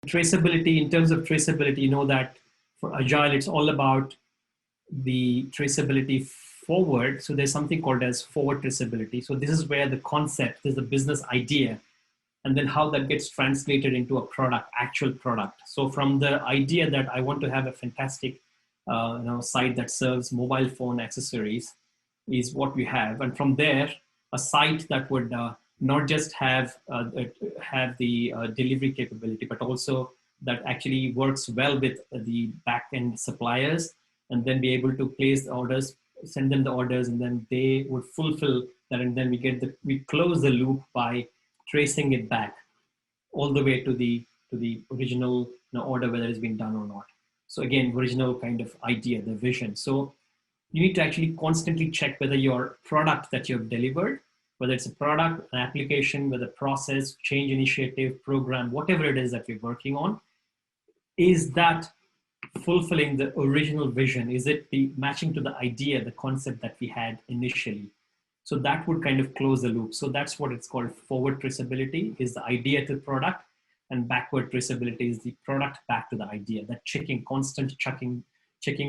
Traceability, in terms of traceability, you know that for Agile, it's all about the traceability forward. So there's something called as forward traceability. So this is where the concept, there's a business idea, and then how that gets translated into a product, actual product. So from the idea that I want to have a fantastic site that serves mobile phone accessories is what we have. And from there, a site that would not just have the delivery capability, but also that actually works well with the back-end suppliers, and then be able to place the orders, send them the orders, and then they would fulfill that, and then we close the loop by tracing it back all the way to the original order, whether it's been done or not. So again, original kind of idea, the vision. So you need to actually constantly check whether your product that you've delivered, whether it's a product, an application, whether process, change initiative, program, whatever it is that we're working on, is that fulfilling the original vision? Is it the matching to the idea, the concept that we had initially? So that would kind of close the loop. So that's what it's called. Forward traceability is the idea to product, and backward traceability is the product back to the idea. That constant checking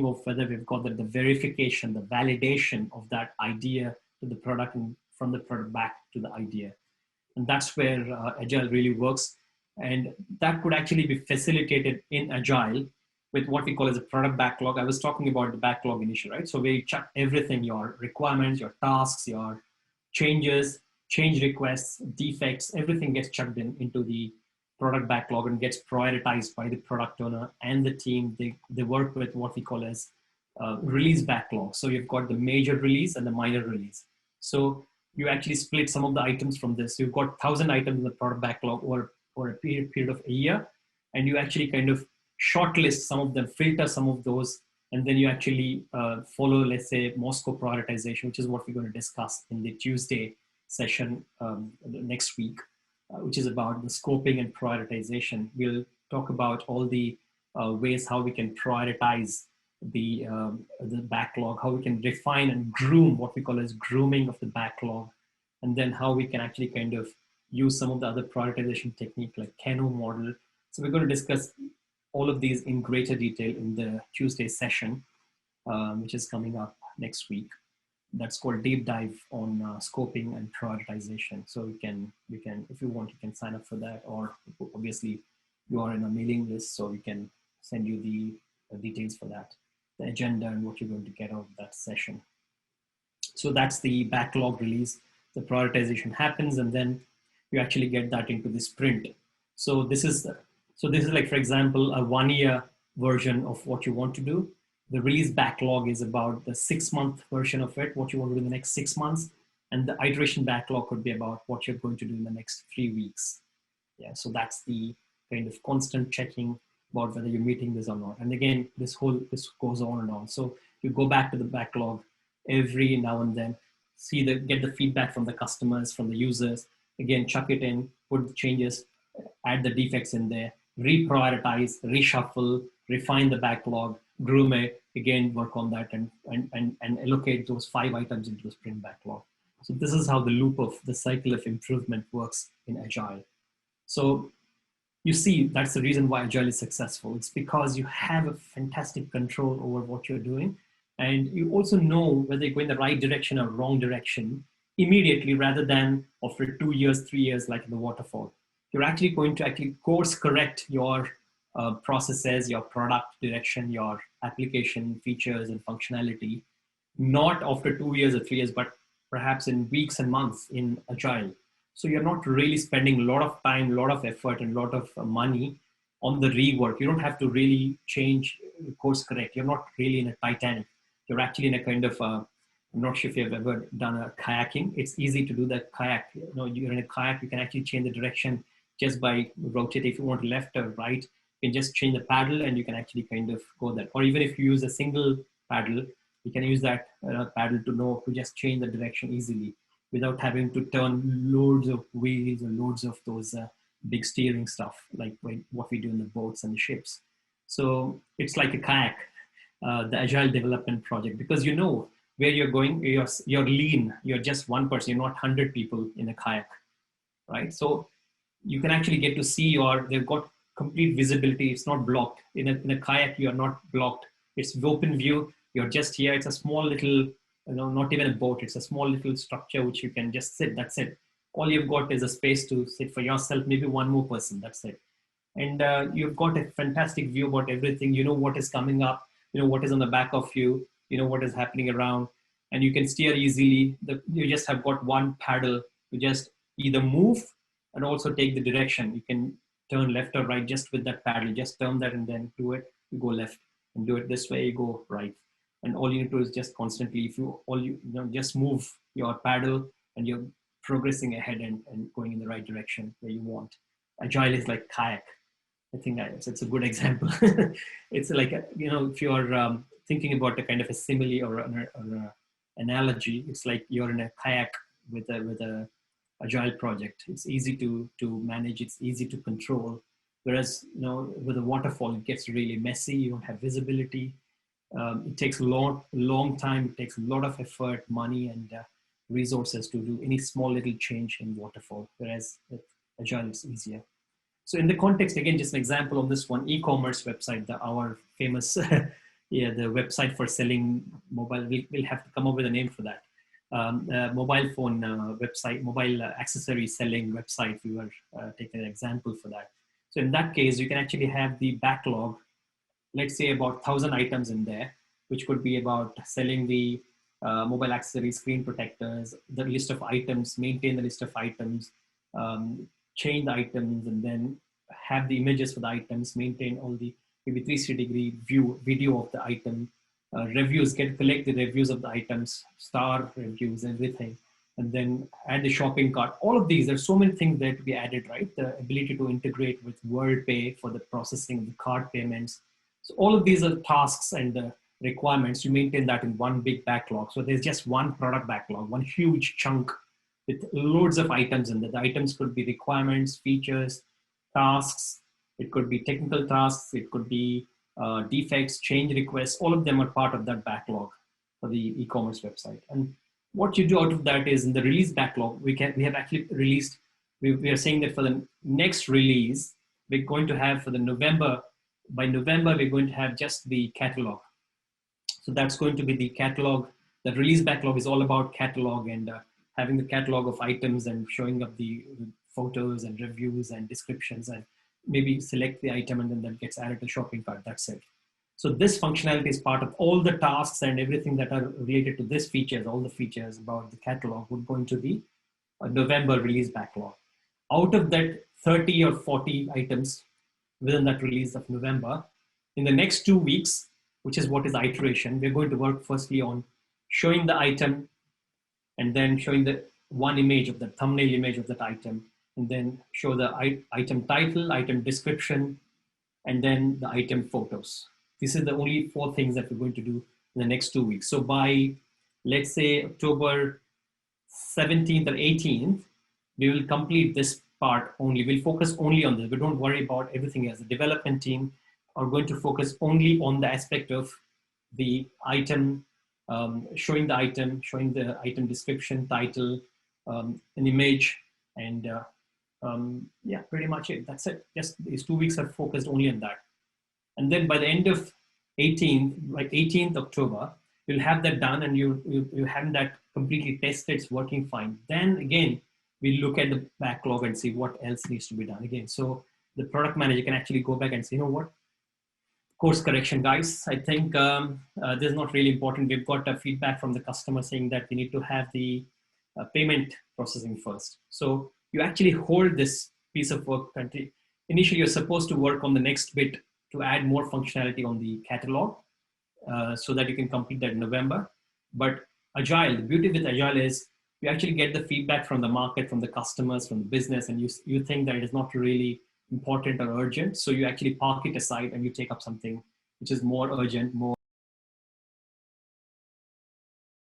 of whether we've got the verification, the validation of that idea to the product, and from the product back to the idea. And that's where Agile really works. And that could actually be facilitated in Agile with what we call as a product backlog. I was talking about the backlog initially, right? So we check everything, your requirements, your tasks, your changes, change requests, defects, everything gets chucked into the product backlog and gets prioritized by the product owner and the team. They work with what we call as release backlog. So you've got the major release and the minor release. So you actually split some of the items from this. You've got 1,000 items in the product backlog or a period of a year, and you actually kind of shortlist some of them, filter some of those, and then you actually follow, let's say, Moscow prioritization, which is what we're going to discuss in the Tuesday session next week, which is about the scoping and prioritization. We'll talk about all the ways how we can prioritize the backlog, how we can refine and groom, what we call as grooming of the backlog, and then how we can actually kind of use some of the other prioritization technique like Kano model. So we're going to discuss all of these in greater detail in the Tuesday session, which is coming up next week. That's called Deep Dive on Scoping and Prioritization. So we can, if you want, you can sign up for that, or obviously you are in a mailing list, so we can send you the details for that, the agenda and what you're going to get out of that session. So that's the backlog release. The prioritization happens, and then you actually get that into the sprint. So this is like, for example, a 1-year version of what you want to do. The release backlog is about the 6-month version of it, what you want to do in the next 6 months. And the iteration backlog could be about what you're going to do in the next 3 weeks. Yeah, so that's the kind of constant checking about whether you're meeting this or not. And again, this goes on and on. So you go back to the backlog every now and then, get the feedback from the customers, from the users, again, chuck it in, put the changes, add the defects in there, reprioritize, reshuffle, refine the backlog, groom it, again, work on that, and allocate those 5 items into the sprint backlog. So this is how the loop of the cycle of improvement works in Agile. So you see, that's the reason why Agile is successful. It's because you have a fantastic control over what you're doing. And you also know whether you're going the right direction or wrong direction immediately, rather than after 2 years, 3 years, like in the waterfall. You're actually going to course correct your processes, your product direction, your application features and functionality, not after 2 years or 3 years, but perhaps in weeks and months in Agile. So you're not really spending a lot of time, a lot of effort, and a lot of money on the rework. You don't have to really change, course correct. You're not really in a Titanic. You're actually in a kind of, I'm not sure if you've ever done a kayaking. It's easy to do that kayak. You're in a kayak, you can actually change the direction just by rotating. If you want left or right, you can just change the paddle and you can actually kind of go there. Or even if you use a single paddle, you can use that paddle to just change the direction easily without having to turn loads of wheels or loads of those big steering stuff, like what we do in the boats and the ships. So it's like a kayak, the Agile development project, because you know where you're going, you're lean, you're just one person, you're not 100 people in a kayak, right? So you can actually get to see, they've got complete visibility. It's not blocked. In a kayak, you are not blocked. It's open view. You're just here. It's a small little, not even a boat. It's a small little structure which you can just sit. That's it. All you've got is a space to sit for yourself, maybe one more person. That's it. And you've got a fantastic view about everything. You know what is coming up. You know what is on the back of you. You know what is happening around, and you can steer easily. You just have got one paddle. You just either move and also take the direction. You can turn left or right just with that paddle. Just turn that and then do it. You go left and do it this way. You go right, and all you need to do is just constantly. If you just move your paddle and you're progressing ahead and going in the right direction where you want. Agile is like kayak. I think it's a good example. It's like, if you're thinking about a kind of a simile or an analogy, it's like you're in a kayak with a agile project. It's easy to manage. It's easy to control. Whereas, with a waterfall, it gets really messy. You don't have visibility. It takes a long time. It takes a lot of effort, money, and resources to do any small little change in waterfall. Whereas with agile, it's easier. So in the context, again, just an example of this one e-commerce website, our famous, the website for selling mobile, we'll have to come up with a name for that. Mobile phone website, mobile accessory selling website, we were taking an example for that. So in that case, you can actually have the backlog, let's say about 1,000 items in there, which could be about selling the mobile accessories, screen protectors, the list of items, maintain the list of items, change the items, and then have the images for the items, maintain all the maybe 360-degree video of the item, reviews, collect the reviews of the items, star reviews, everything, and then add the shopping cart. All of these, there's so many things there to be added, right? The ability to integrate with WorldPay for the processing of the card payments. So all of these are tasks and requirements. You maintain that in one big backlog. So there's just one product backlog, one huge chunk with loads of items in there. The items could be requirements, features, tasks. It could be technical tasks. It could be defects, change requests. All of them are part of that backlog for the e-commerce website. And what you do out of that is in the release backlog, we have actually released, we are saying that for the next release, we're going to have for the by November, we're going to have just the catalog. So that's going to be the catalog. The release backlog is all about catalog and having the catalog of items and showing up the photos and reviews and descriptions, and maybe select the item and then that gets added to shopping cart. That's it. So this functionality is part of all the tasks and everything that are related to this features. All the features about the catalog would go into the November release backlog. Out of that 30 or 40 items within that release of November, in the next 2 weeks, which is what is iteration, we're going to work firstly on showing the item and then showing the one image of the thumbnail image of that item, and then show the item title, item description, and then the item photos. This is the only 4 things that we're going to do in the next 2 weeks. So by, let's say, October 17th or 18th, we will complete this part only. We'll focus only on this. We don't worry about everything else. The development team are going to focus only on the aspect of the item, showing the item description, title, an image, and yeah, pretty much it. That's it. Just these 2 weeks are focused only on that. And then by the end of 18th October, you'll have that done and you have that completely tested, it's working fine. Then again, we look at the backlog and see what else needs to be done again. So the product manager can actually go back and say, you know what, course correction, guys. I think this is not really important. We've got a feedback from the customer saying that we need to have the payment processing first. So you actually hold this piece of work. Initially, you're supposed to work on the next bit to add more functionality on the catalog so that you can complete that in November. But Agile, the beauty with Agile is you actually get the feedback from the market, from the customers, from the business, and you think that it is not really important or urgent. So you actually park it aside and you take up something which is more urgent, more